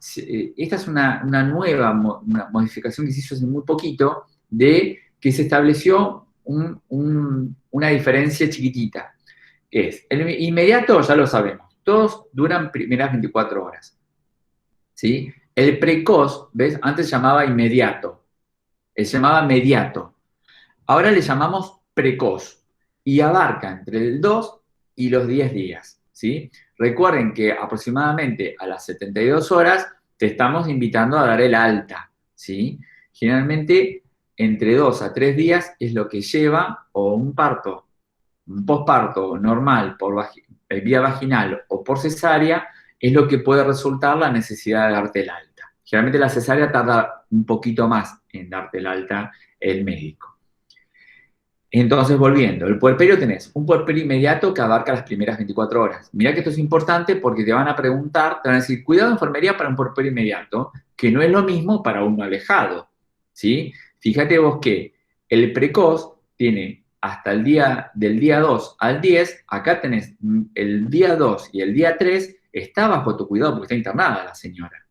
esta es una nueva modificación que se hizo hace muy poquito, de que se estableció una diferencia chiquitita. El inmediato ya lo sabemos, todos duran primeras 24 horas, ¿sí? El precoz, ¿ves? Antes se llamaba inmediato, se llamaba mediato. Ahora le llamamos precoz y abarca entre el 2 y los 10 días, ¿sí? Recuerden que aproximadamente a las 72 horas te estamos invitando a dar el alta, ¿sí? Generalmente entre 2 a 3 días es lo que lleva o un parto, un posparto normal por vía vaginal o por cesárea, es lo que puede resultar la necesidad de darte el alta. Generalmente la cesárea tarda un poquito más en darte el alta el médico. Entonces, volviendo, el puerperio tenés un puerperio inmediato que abarca las primeras 24 horas. Mirá que esto es importante porque te van a preguntar, te van a decir, cuidado de enfermería para un puerperio inmediato, que no es lo mismo para uno alejado, ¿sí? Fíjate vos que el precoz tiene hasta el del día 2 al 10, acá tenés el día 2 y el día 3, está bajo tu cuidado porque está internada la señora.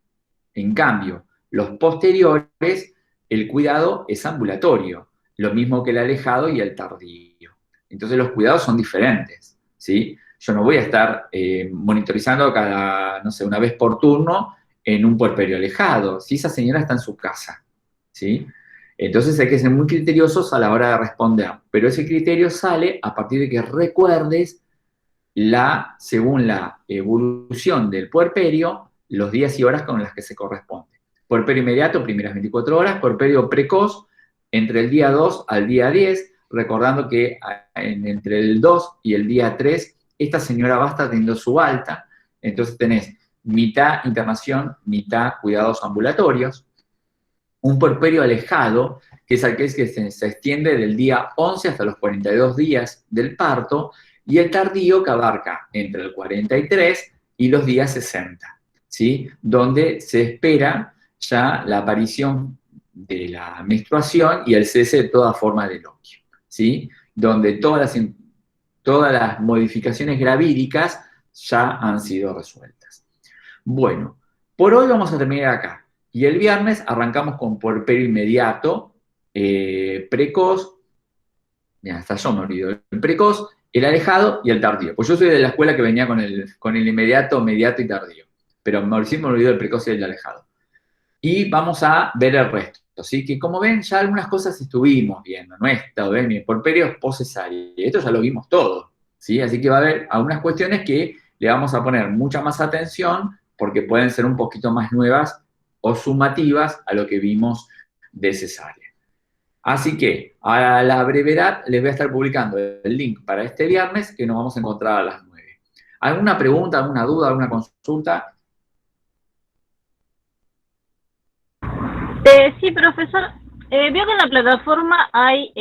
En cambio, los posteriores, el cuidado es ambulatorio, lo mismo que el alejado y el tardío. Entonces los cuidados son diferentes, ¿sí? Yo no voy a estar monitorizando cada, no sé, una vez por turno en un puerperio alejado, si esa señora está en su casa, ¿sí? Entonces hay que ser muy criteriosos a la hora de responder, pero ese criterio sale a partir de que recuerdes según la evolución del puerperio, los días y horas con las que se corresponde. Puerperio inmediato, primeras 24 horas, puerperio precoz, entre el día 2 al día 10, recordando que entre el 2 y el día 3, esta señora va a estar teniendo su alta, entonces tenés mitad internación, mitad cuidados ambulatorios, un puerperio alejado, que es aquel que se extiende del día 11 hasta los 42 días del parto, y el tardío que abarca entre el 43 y los días 60, ¿sí? Donde se espera ya la aparición de la menstruación y el cese de toda forma de loquio, ¿sí? Donde todas las modificaciones gravídicas ya han sido resueltas. Bueno, por hoy vamos a terminar acá. Y el viernes arrancamos con puerperio inmediato, precoz, mira, hasta yo me olvido, el precoz, el alejado y el tardío. Pues yo soy de la escuela que venía con el inmediato, mediato y tardío. Pero me olvidó el precoz y el alejado. Y vamos a ver el resto. Así que, como ven, ya algunas cosas estuvimos viendo, ¿no? Esto, ¿ven? Puerperio poscesárea. Esto ya lo vimos todo, ¿sí? Así que va a haber algunas cuestiones que le vamos a poner mucha más atención porque pueden ser un poquito más nuevas o sumativas a lo que vimos de cesárea. Así que, a la brevedad, les voy a estar publicando el link para este viernes, que nos vamos a encontrar a las 9. ¿Alguna pregunta, alguna duda, alguna consulta? Sí, profesor. Veo que en la plataforma hay,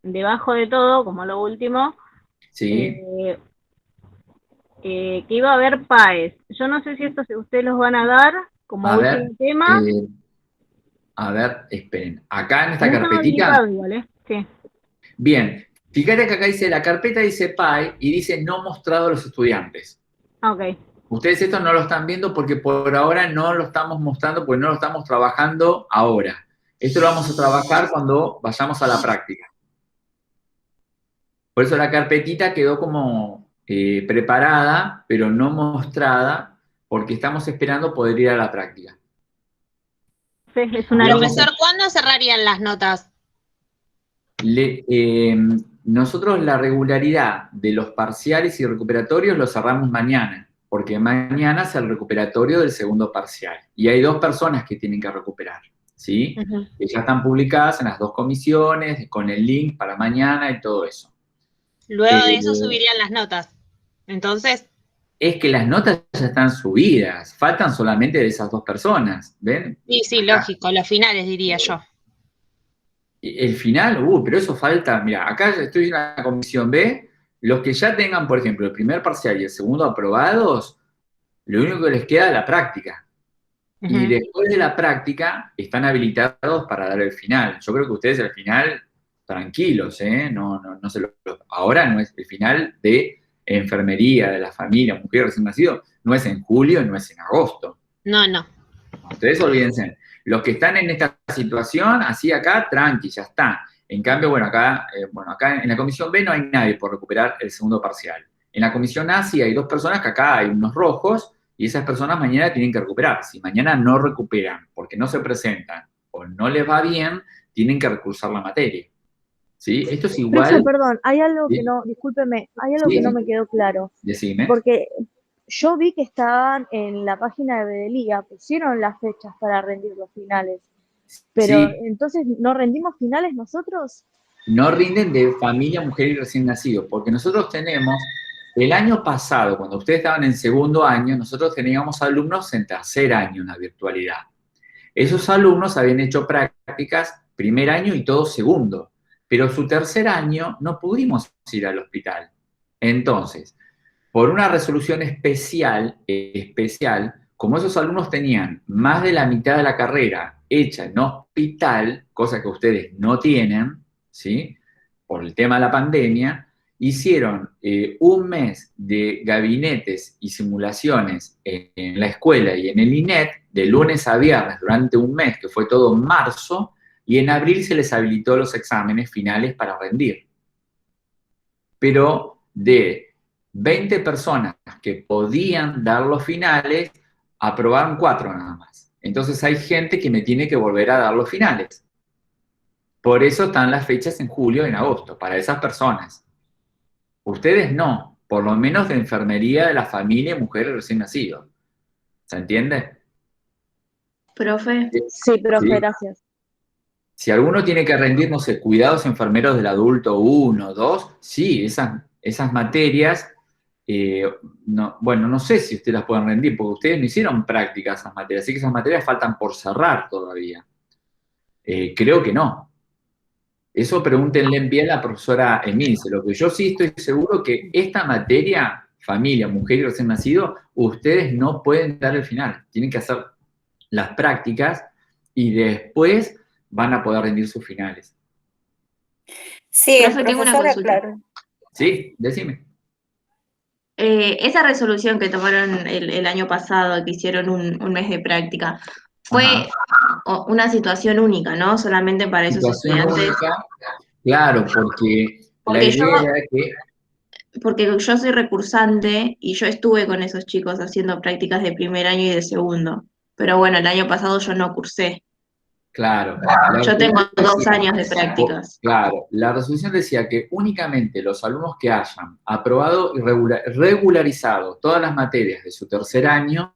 debajo de todo, como lo último, Sí. Que iba a haber PAES. Yo no sé si estos ustedes los van a dar como último tema. A ver, esperen. Acá en esta carpetita. Sí. Bien, fíjate que acá dice, la carpeta dice PAE y dice no mostrado a los estudiantes. Ok. Ustedes esto no lo están viendo porque por ahora no lo estamos mostrando, porque no lo estamos trabajando ahora. Esto lo vamos a trabajar cuando vayamos a la práctica. Por eso la carpetita quedó como preparada, pero no mostrada, porque estamos esperando poder ir a la práctica. Profesor, ¿cuándo cerrarían las notas? Nosotros la regularidad de los parciales y recuperatorios los cerramos mañana, porque mañana es el recuperatorio del segundo parcial. Y hay 2 personas que tienen que recuperar, ¿sí? Que ya están publicadas en las 2 comisiones, con el link para mañana y todo eso. Luego de eso subirían las notas. Entonces... Es que las notas ya están subidas, faltan solamente de esas 2 personas, ¿ven? Sí, lógico, los finales diría yo. El final, pero eso falta, mira, acá estoy en la comisión B, los que ya tengan, por ejemplo, el primer parcial y el segundo aprobados, lo único que les queda es la práctica. Y después de la práctica, están habilitados para dar el final. Yo creo que ustedes al final, tranquilos, no ahora no es el final de enfermería, de la familia, mujer recién nacido, no es en julio, no es en agosto. No. Ustedes olvídense. Los que están en esta situación, así acá, tranqui, ya está. En cambio, bueno, acá en la comisión B no hay nadie por recuperar el segundo parcial. En la comisión A sí hay 2 personas, que acá hay unos rojos, y esas personas mañana tienen que recuperar. Si mañana no recuperan porque no se presentan o no les va bien, tienen que recursar la materia. ¿Sí? Esto es igual... Profesor, perdón, hay algo que no, discúlpeme, hay algo que no me quedó claro. Decime. Porque yo vi que estaban en la página de Bedelía, pusieron las fechas para rendir los finales. Pero, entonces, ¿no rendimos finales nosotros? No rinden de familia, mujer y recién nacido, porque nosotros tenemos, el año pasado, cuando ustedes estaban en segundo año, nosotros teníamos alumnos en tercer año en la virtualidad. Esos alumnos habían hecho prácticas primer año y todo segundo, pero su tercer año no pudimos ir al hospital. Entonces, por una resolución especial, como esos alumnos tenían más de la mitad de la carrera hecha en hospital, cosa que ustedes no tienen, ¿sí? por el tema de la pandemia, hicieron un mes de gabinetes y simulaciones en la escuela y en el INET, de lunes a viernes, durante un mes, que fue todo en marzo, y en abril se les habilitó los exámenes finales para rendir. Pero de 20 personas que podían dar los finales, aprobaron 4 nada más. Entonces hay gente que me tiene que volver a dar los finales. Por eso están las fechas en julio y en agosto, para esas personas. Ustedes no, por lo menos de enfermería de la familia y mujeres recién nacidos. ¿Se entiende? Profe. Sí, profe, Sí. gracias. Si alguno tiene que rendir, no sé, cuidados enfermeros del adulto 1, 2, sí, esas materias, bueno, no sé si ustedes las pueden rendir, porque ustedes no hicieron práctica esas materias, así que esas materias faltan por cerrar todavía. Creo que no. Eso pregúntenle bien a la profesora Emilce. Lo que yo sí estoy seguro que esta materia, familia, mujer y recién nacido, ustedes no pueden dar el final. Tienen que hacer las prácticas y después van a poder rendir sus finales. Sí, Profe, tengo una profesora, consulta. claro. Sí, decime. Esa resolución que tomaron el año pasado, que hicieron un mes de práctica, fue una situación única, ¿no? Solamente para esos Situación estudiantes. única, claro, porque la Porque idea era que... Porque yo soy recursante y yo estuve con esos chicos haciendo prácticas de primer año y de segundo. Pero bueno, el año pasado yo no cursé. Claro. Yo tengo 2 años de prácticas. Claro, la resolución decía que únicamente los alumnos que hayan aprobado y regularizado todas las materias de su tercer año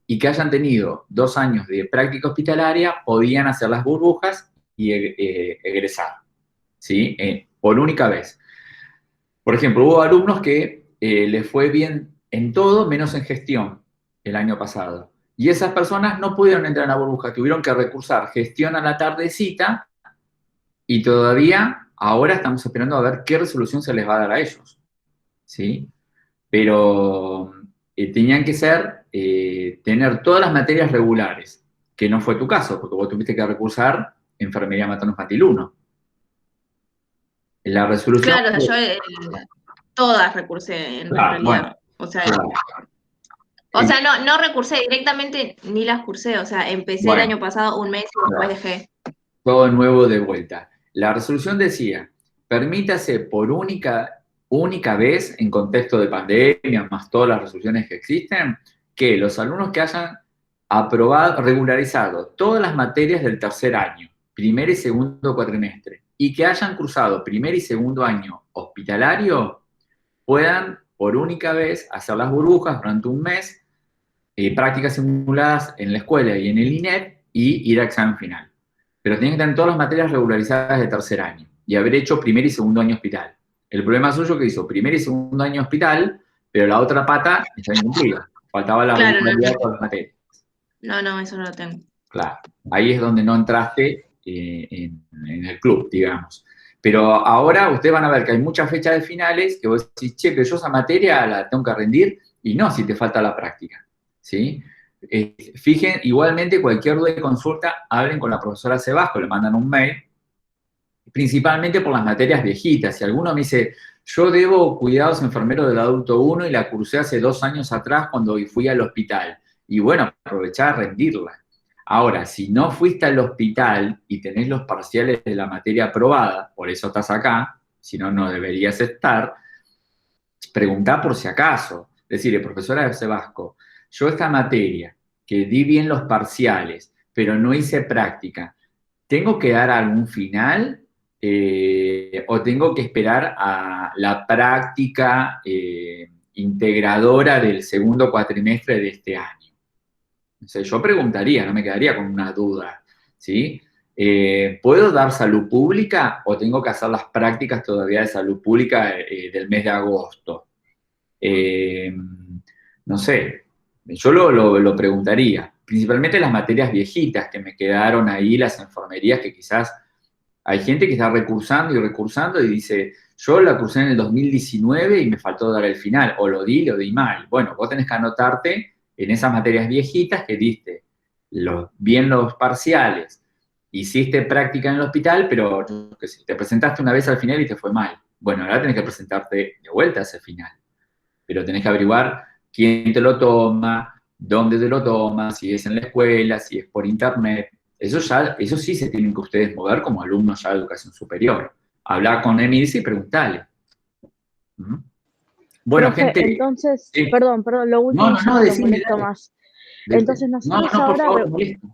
y que hayan tenido 2 años de práctica hospitalaria podían hacer las burbujas y egresar, ¿sí? Por única vez. Por ejemplo, hubo alumnos que les fue bien en todo menos en gestión el año pasado. Y esas personas no pudieron entrar en la burbuja, tuvieron que recursar gestión a la tardecita y todavía ahora estamos esperando a ver qué resolución se les va a dar a ellos. ¿Sí? Pero tenían que tener todas las materias regulares, que no fue tu caso, porque vos tuviste que recursar enfermería materno-infantil 1. La resolución... Claro, yo todas recursé en realidad. Bueno, o sea, no recursé directamente ni las cursé, o sea, empecé el año pasado un mes y después dejé. Todo nuevo de vuelta. La resolución decía, permítase por única vez, en contexto de pandemia, más todas las resoluciones que existen, que los alumnos que hayan aprobado, regularizado todas las materias del tercer año, primer y segundo cuatrimestre, y que hayan cursado primer y segundo año hospitalario, puedan por única vez hacer las burbujas durante un mes, prácticas simuladas en la escuela y en el INET, y ir a examen final. Pero tienen que tener todas las materias regularizadas de tercer año y haber hecho primer y segundo año hospital. El problema suyo que hizo primer y segundo año hospital, pero la otra pata está incumplida. Faltaba la regularidad de todas las materias. No, eso no lo tengo. Claro, ahí es donde no entraste en el club, digamos. Pero ahora ustedes van a ver que hay muchas fechas de finales que vos decís, che, pero yo esa materia la tengo que rendir, y no si te falta la práctica, ¿sí? Fijen, igualmente cualquier duda y consulta, hablen con la profesora Sebasco, le mandan un mail, principalmente por las materias viejitas. Si alguno me dice, yo debo cuidados enfermeros del adulto 1 y la cursé hace 2 años atrás cuando fui al hospital. Y bueno, aprovechar a rendirla. Ahora, si no fuiste al hospital y tenés los parciales de la materia aprobada, por eso estás acá, si no, no deberías estar, preguntá por si acaso. Decirle, profesora Sebasco, yo esta materia, que di bien los parciales, pero no hice práctica, ¿tengo que dar algún final o tengo que esperar a la práctica integradora del segundo cuatrimestre de este año? O sea, yo preguntaría, no me quedaría con una duda, ¿sí? ¿Puedo dar salud pública o tengo que hacer las prácticas todavía de salud pública del mes de agosto? No sé, yo lo preguntaría. Principalmente las materias viejitas que me quedaron ahí, las enfermerías que quizás hay gente que está recursando y dice, yo la cursé en el 2019 y me faltó dar el final, o lo di mal. Bueno, vos tenés que anotarte en esas materias viejitas que diste bien los parciales hiciste práctica en el hospital, pero yo qué sé, te presentaste una vez al final y te fue mal. Bueno, ahora tenés que presentarte de vuelta a ese final. Pero tenés que averiguar quién te lo toma, dónde te lo toma, si es en la escuela, si es por internet. Eso sí se tienen que ustedes mover como alumnos ya de educación superior. Hablar con Emilis y preguntarle. Bueno, profe, gente... entonces, sí. perdón, lo último, No, ya no lo decime, molesto dale. más. Entonces nosotros por ahora favor, molesto.